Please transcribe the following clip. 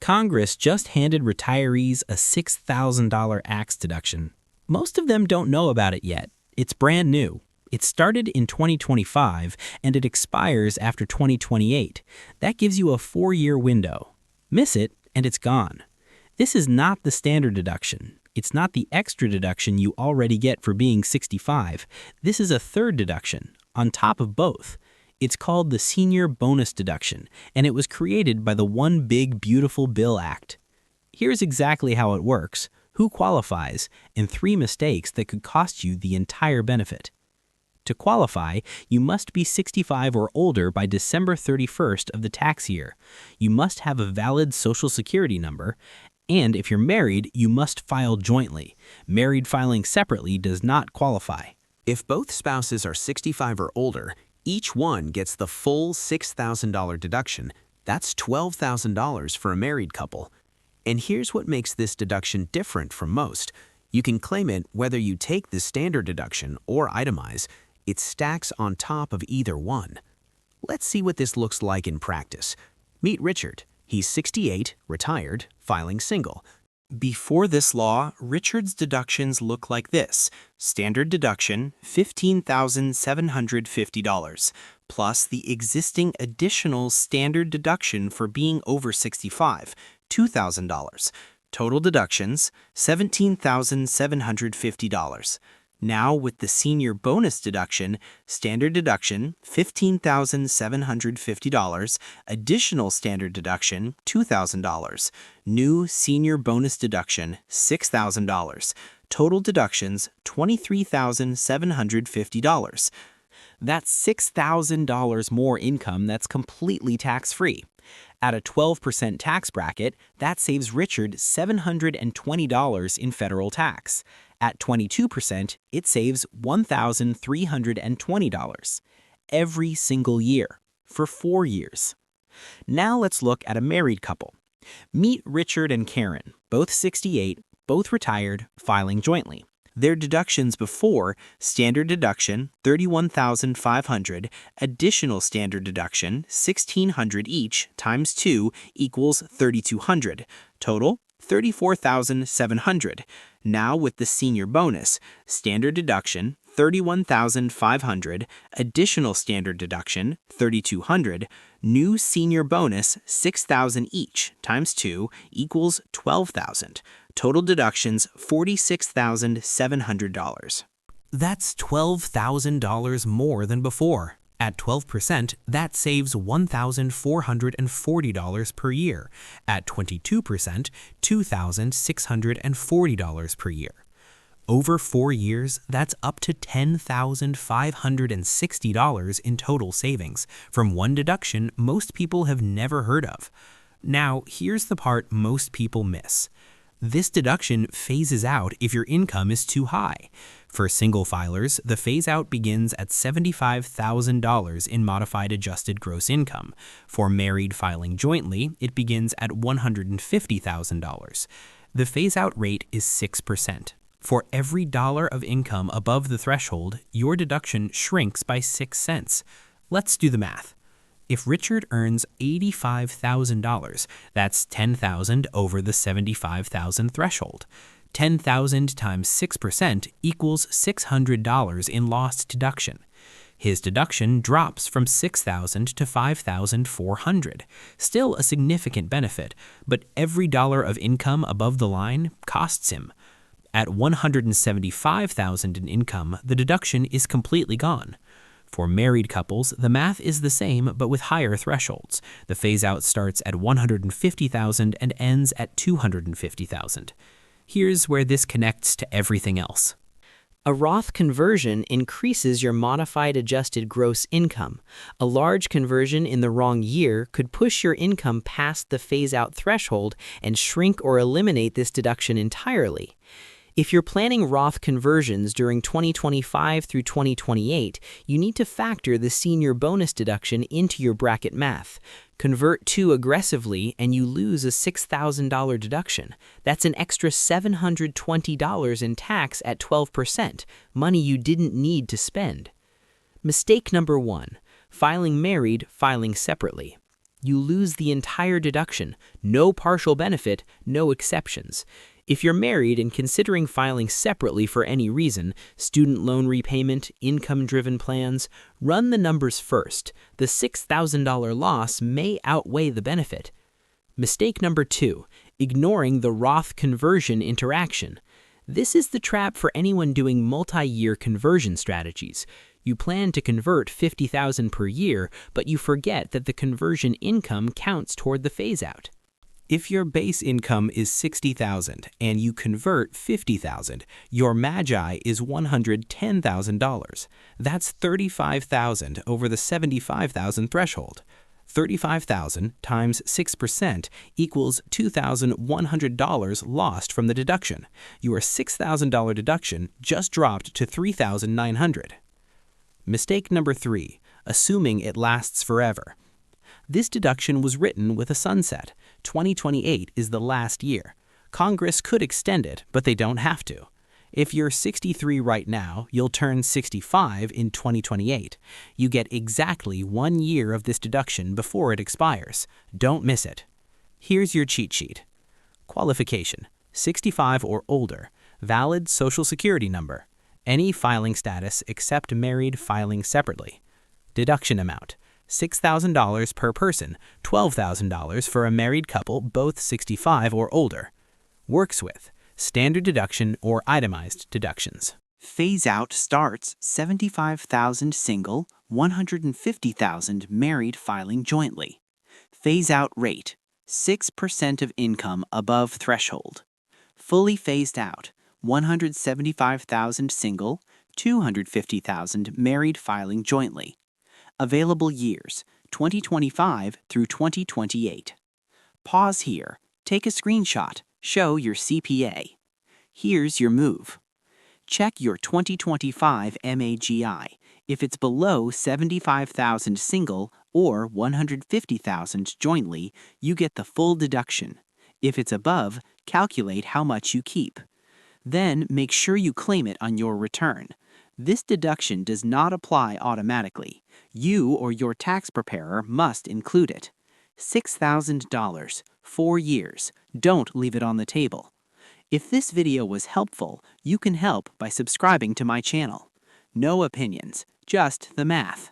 Congress just handed retirees a $6,000 AX deduction. Most of them don't know about it yet. It's brand new. It started in 2025 and it expires after 2028. That gives you a 4-year window. Miss it and it's gone. This is not the standard deduction. It's not the extra deduction you already get for being 65. This is a third deduction, on top of both. It's called the Senior Bonus Deduction, and it was created by the One Big Beautiful Bill Act. Here's exactly how it works, who qualifies, and 3 mistakes that could cost you the entire benefit. To qualify, you must be 65 or older by December 31st of the tax year. You must have a valid Social Security number, and if you're married, you must file jointly. Married filing separately does not qualify. If both spouses are 65 or older, each one gets the full $6,000 deduction. That's $12,000 for a married couple. And here's what makes this deduction different from most. You can claim it whether you take the standard deduction or itemize. It stacks on top of either one. Let's see what this looks like in practice. Meet Richard. He's 68, retired, filing single. Before this law, Richard's deductions look like this. Standard deduction, $15,750, plus the existing additional standard deduction for being over 65, $2,000. Total deductions, $17,750. Now with the Senior Bonus Deduction, standard deduction, $15,750, additional standard deduction, $2,000, new Senior Bonus Deduction, $6,000, total deductions, $23,750. That's $6,000 more income that's completely tax-free. At a 12% tax bracket, that saves Richard $720 in federal tax. At 22%, it saves $1,320 every single year for 4 years. Now let's look at a married couple. Meet Richard and Karen, both 68, both retired, filing jointly. Their deductions before: standard deduction, $31,500, additional standard deduction, $1,600 each, times 2 equals $3,200. Total, $34,700. Now with the senior bonus, standard deduction, $31,500, additional standard deduction, $3,200, new senior bonus, $6,000 each, times 2 equals $12,000. Total deductions, $46,700. That's $12,000 more than before. At 12%, that saves $1,440 per year. At 22%, $2,640 per year. Over 4 years, that's up to $10,560 in total savings from one deduction most people have never heard of. Now, here's the part most people miss. This deduction phases out if your income is too high. For single filers, the phase-out begins at $75,000 in modified adjusted gross income. For married filing jointly, it begins at $150,000. The phase-out rate is 6%. For every dollar of income above the threshold, your deduction shrinks by 6 cents. Let's do the math. If Richard earns $85,000, that's $10,000 over the $75,000 threshold. $10,000 times 6% equals $600 in lost deduction. His deduction drops from $6,000 to $5,400. Still a significant benefit, but every dollar of income above the line costs him. At $175,000 in income, the deduction is completely gone. For married couples, the math is the same but with higher thresholds. The phase-out starts at $150,000 and ends at $250,000. Here's where this connects to everything else. A Roth conversion increases your modified adjusted gross income. A large conversion in the wrong year could push your income past the phase-out threshold and shrink or eliminate this deduction entirely. If you're planning Roth conversions during 2025 through 2028, you need to factor the senior bonus deduction into your bracket math. Convert too aggressively and you lose a $6,000 deduction. That's an extra $720 in tax at 12%, money you didn't need to spend. Mistake number 1, filing married, filing separately. You lose the entire deduction, no partial benefit, no exceptions. If you're married and considering filing separately for any reason, student loan repayment, income-driven plans, run the numbers first. The $6,000 loss may outweigh the benefit. Mistake number 2, ignoring the Roth conversion interaction. This is the trap for anyone doing multi-year conversion strategies. You plan to convert $50,000 per year, but you forget that the conversion income counts toward the phase-out. If your base income is $60,000 and you convert $50,000, your MAGI is $110,000. That's $35,000 over the $75,000 threshold. $35,000 times 6% equals $2,100 lost from the deduction. Your $6,000 deduction just dropped to $3,900. Mistake number 3, assuming it lasts forever. This deduction was written with a sunset. 2028 is the last year. Congress could extend it, but they don't have to. If you're 63 right now, you'll turn 65 in 2028. You get exactly 1 year of this deduction before it expires. Don't miss it. Here's your cheat sheet. Qualification: 65 or older. Valid Social Security number. Any filing status except married filing separately. Deduction amount: $6,000 per person, $12,000 for a married couple both 65 or older. Works with standard deduction or itemized deductions. Phase-out starts $75,000 single, $150,000 married filing jointly. Phase-out rate: 6% of income above threshold. Fully phased out: $175,000 single, $250,000 married filing jointly. Available years: 2025 through 2028. Pause here. Take a screenshot. Show your CPA. Here's your move. Check your 2025 MAGI. If it's below $75,000 single or $150,000 jointly, you get the full deduction. If it's above, calculate how much you keep. Then make sure you claim it on your return. This deduction does not apply automatically. You or your tax preparer must include it. $6,000, 4 years. Don't leave it on the table. If this video was helpful, you can help by subscribing to my channel. No opinions, just the math.